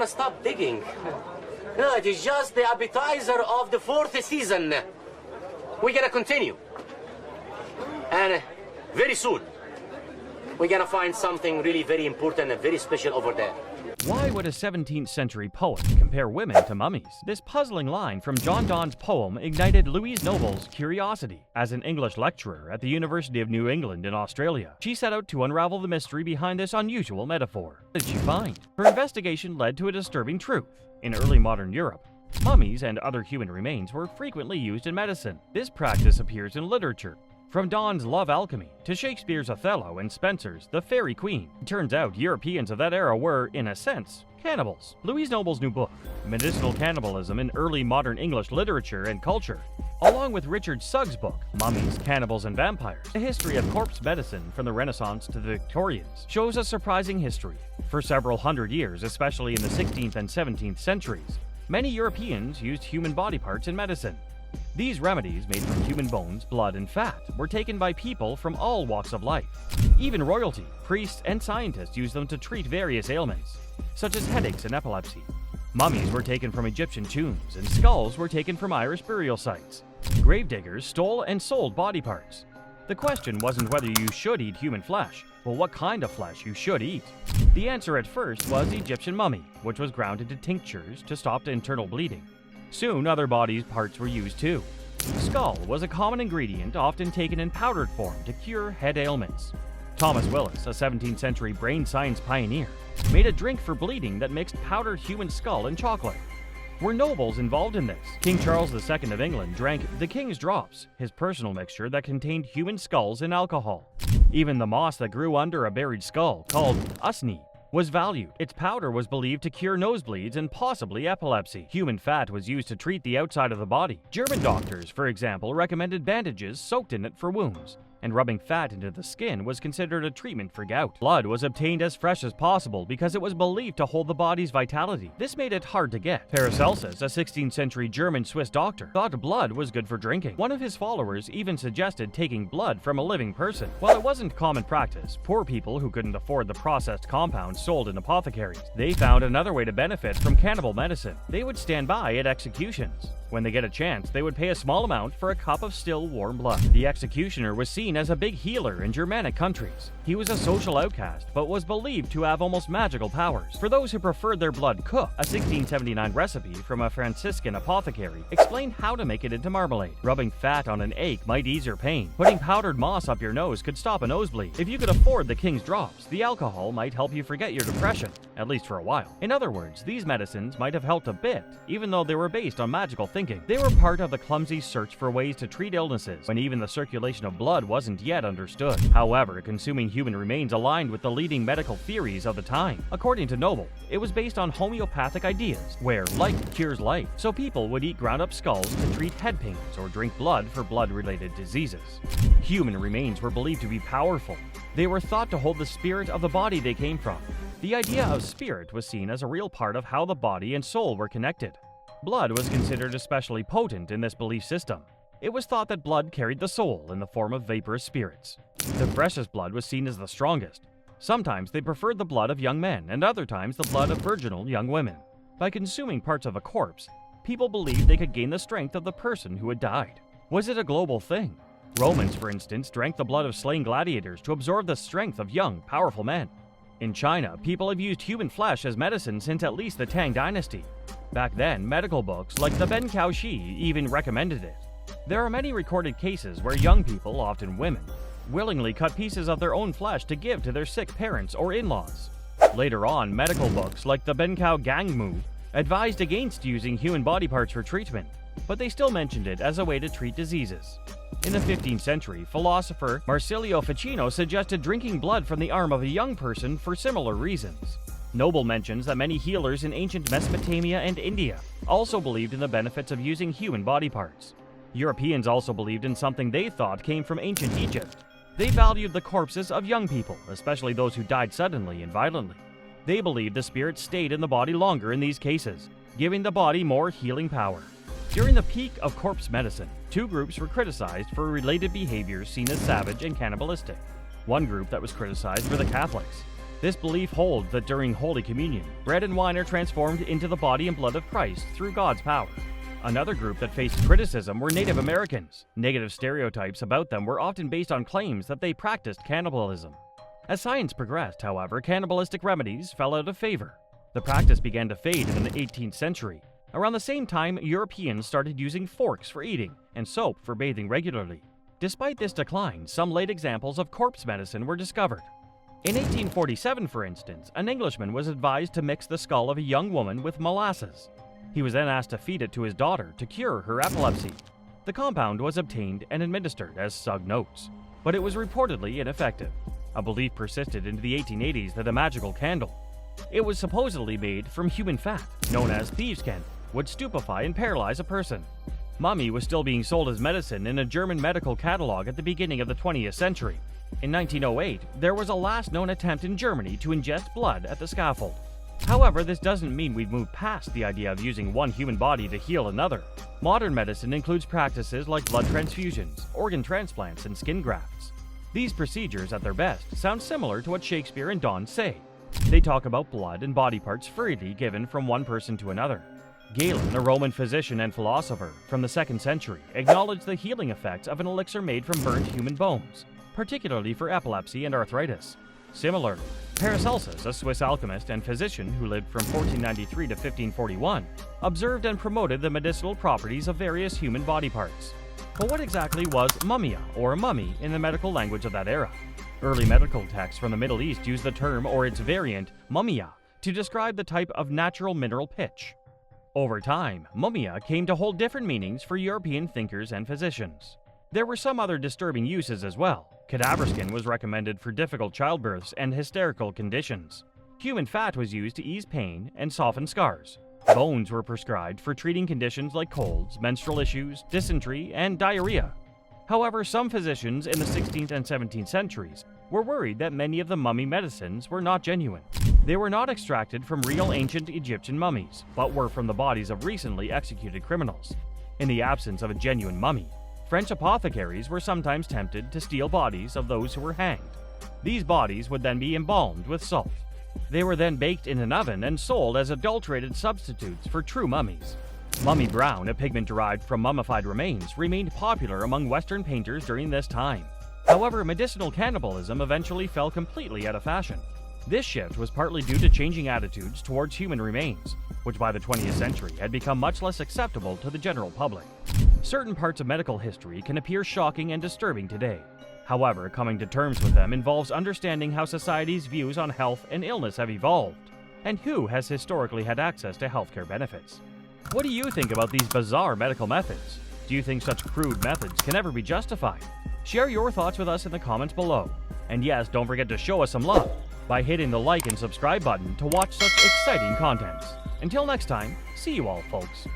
gonna stop digging. No, it is just the appetizer of the 4th season. We're gonna continue. And very soon, we're gonna find something really very important and very special over there. Why would a 17th century poet compare women to mummies? This puzzling line from John Donne's poem ignited Louise Noble's curiosity. As an English lecturer at the University of New England in Australia, she set out to unravel the mystery behind this unusual metaphor. What did she find? Her investigation led to a disturbing truth. In early modern Europe, mummies and other human remains were frequently used in medicine. This practice appears in literature, from Donne's Love Alchemy to Shakespeare's Othello and Spenser's The Fairy Queen. It turns out Europeans of that era were, in a sense, cannibals. Louise Noble's new book, Medicinal Cannibalism in Early Modern English Literature and Culture, along with Richard Sugg's book, Mummies, Cannibals, and Vampires, The History of Corpse Medicine from the Renaissance to the Victorians, shows a surprising history. For several hundred years, especially in the 16th and 17th centuries, many Europeans used human body parts in medicine. These remedies, made from human bones, blood, and fat, were taken by people from all walks of life. Even royalty, priests, and scientists used them to treat various ailments, such as headaches and epilepsy. Mummies were taken from Egyptian tombs, and skulls were taken from Irish burial sites. Gravediggers stole and sold body parts. The question wasn't whether you should eat human flesh, but what kind of flesh you should eat. The answer at first was Egyptian mummy, which was ground into tinctures to stop internal bleeding. Soon, other body parts were used too. Skull was a common ingredient, often taken in powdered form to cure head ailments. Thomas Willis, a 17th century brain science pioneer, made a drink for bleeding that mixed powdered human skull and chocolate. Were nobles involved in this? King Charles II of England drank the King's Drops, his personal mixture that contained human skulls and alcohol. Even the moss that grew under a buried skull, called usney, was valued. Its powder was believed to cure nosebleeds and possibly epilepsy. Human fat was used to treat the outside of the body. German doctors, for example, recommended bandages soaked in it for wounds, and rubbing fat into the skin was considered a treatment for gout. Blood was obtained as fresh as possible because it was believed to hold the body's vitality. This made it hard to get. Paracelsus, a 16th century German-Swiss doctor, thought blood was good for drinking. One of his followers even suggested taking blood from a living person. While it wasn't common practice, poor people who couldn't afford the processed compounds sold in apothecaries, they found another way to benefit from cannibal medicine. They would stand by at executions. When they get a chance, they would pay a small amount for a cup of still warm blood. The executioner was seen as a big healer in Germanic countries. He was a social outcast, but was believed to have almost magical powers. For those who preferred their blood cooked, a 1679 recipe from a Franciscan apothecary explained how to make it into marmalade. Rubbing fat on an ache might ease your pain. Putting powdered moss up your nose could stop a nosebleed. If you could afford the King's Drops, the alcohol might help you forget your depression, at least for a while. In other words, these medicines might have helped a bit, even though they were based on magical thinking. They were part of the clumsy search for ways to treat illnesses when even the circulation of blood wasn't yet understood. However, consuming human remains aligned with the leading medical theories of the time. According to Noble, it was based on homeopathic ideas, where like cures like, so people would eat ground-up skulls to treat head pains or drink blood for blood-related diseases. Human remains were believed to be powerful. They were thought to hold the spirit of the body they came from. The idea of spirit was seen as a real part of how the body and soul were connected. Blood was considered especially potent in this belief system. It was thought that blood carried the soul in the form of vaporous spirits. The freshest blood was seen as the strongest. Sometimes they preferred the blood of young men, and other times the blood of virginal young women. By consuming parts of a corpse, people believed they could gain the strength of the person who had died. Was it a global thing? Romans, for instance, drank the blood of slain gladiators to absorb the strength of young, powerful men. In China, people have used human flesh as medicine since at least the Tang Dynasty. Back then, medical books like the Ben Cao Shi even recommended it. There are many recorded cases where young people, often women, willingly cut pieces of their own flesh to give to their sick parents or in-laws. Later on, medical books like the Ben Cao Gangmu advised against using human body parts for treatment, but they still mentioned it as a way to treat diseases. In the 15th century, philosopher Marsilio Ficino suggested drinking blood from the arm of a young person for similar reasons. Noble mentions that many healers in ancient Mesopotamia and India also believed in the benefits of using human body parts. Europeans also believed in something they thought came from ancient Egypt. They valued the corpses of young people, especially those who died suddenly and violently. They believed the spirit stayed in the body longer in these cases, giving the body more healing power. During the peak of corpse medicine, two groups were criticized for related behaviors seen as savage and cannibalistic. One group that was criticized were the Catholics. This belief holds that during Holy Communion, bread and wine are transformed into the body and blood of Christ through God's power. Another group that faced criticism were Native Americans. Negative stereotypes about them were often based on claims that they practiced cannibalism. As science progressed, however, cannibalistic remedies fell out of favor. The practice began to fade in the 18th century. Around the same time, Europeans started using forks for eating and soap for bathing regularly. Despite this decline, some late examples of corpse medicine were discovered. In 1847, for instance, an Englishman was advised to mix the skull of a young woman with molasses. He was then asked to feed it to his daughter to cure her epilepsy. The compound was obtained and administered as Sug notes, but it was reportedly ineffective. A belief persisted into the 1880s that a magical candle, it was supposedly made from human fat, known as thieves' candle, would stupefy and paralyze a person. Mummy was still being sold as medicine in a German medical catalog at the beginning of the 20th century. In 1908, there was a last known attempt in Germany to ingest blood at the scaffold. However, this doesn't mean we've moved past the idea of using one human body to heal another. Modern medicine includes practices like blood transfusions, organ transplants, and skin grafts. These procedures, at their best, sound similar to what Shakespeare and Donne say. They talk about blood and body parts freely given from one person to another. Galen, a Roman physician and philosopher from the 2nd century, acknowledged the healing effects of an elixir made from burnt human bones, particularly for epilepsy and arthritis. Similarly, Paracelsus, a Swiss alchemist and physician who lived from 1493 to 1541, observed and promoted the medicinal properties of various human body parts. But what exactly was mummia, or mummy, in the medical language of that era? Early medical texts from the Middle East use the term or its variant, mummia, to describe the type of natural mineral pitch. Over time, mummia came to hold different meanings for European thinkers and physicians. There were some other disturbing uses as well. Cadaver skin was recommended for difficult childbirths and hysterical conditions. Human fat was used to ease pain and soften scars. Bones were prescribed for treating conditions like colds, menstrual issues, dysentery, and diarrhea. However, some physicians in the 16th and 17th centuries were worried that many of the mummy medicines were not genuine. They were not extracted from real ancient Egyptian mummies, but were from the bodies of recently executed criminals. In the absence of a genuine mummy, French apothecaries were sometimes tempted to steal bodies of those who were hanged. These bodies would then be embalmed with salt. They were then baked in an oven and sold as adulterated substitutes for true mummies. Mummy brown, a pigment derived from mummified remains, remained popular among Western painters during this time. However, medicinal cannibalism eventually fell completely out of fashion. This shift was partly due to changing attitudes towards human remains, which by the 20th century had become much less acceptable to the general public. Certain parts of medical history can appear shocking and disturbing today. However, coming to terms with them involves understanding how society's views on health and illness have evolved, and who has historically had access to healthcare benefits. What do you think about these bizarre medical methods? Do you think such crude methods can ever be justified? Share your thoughts with us in the comments below. And yes, don't forget to show us some love by hitting the like and subscribe button to watch such exciting content. Until next time, see you all, folks.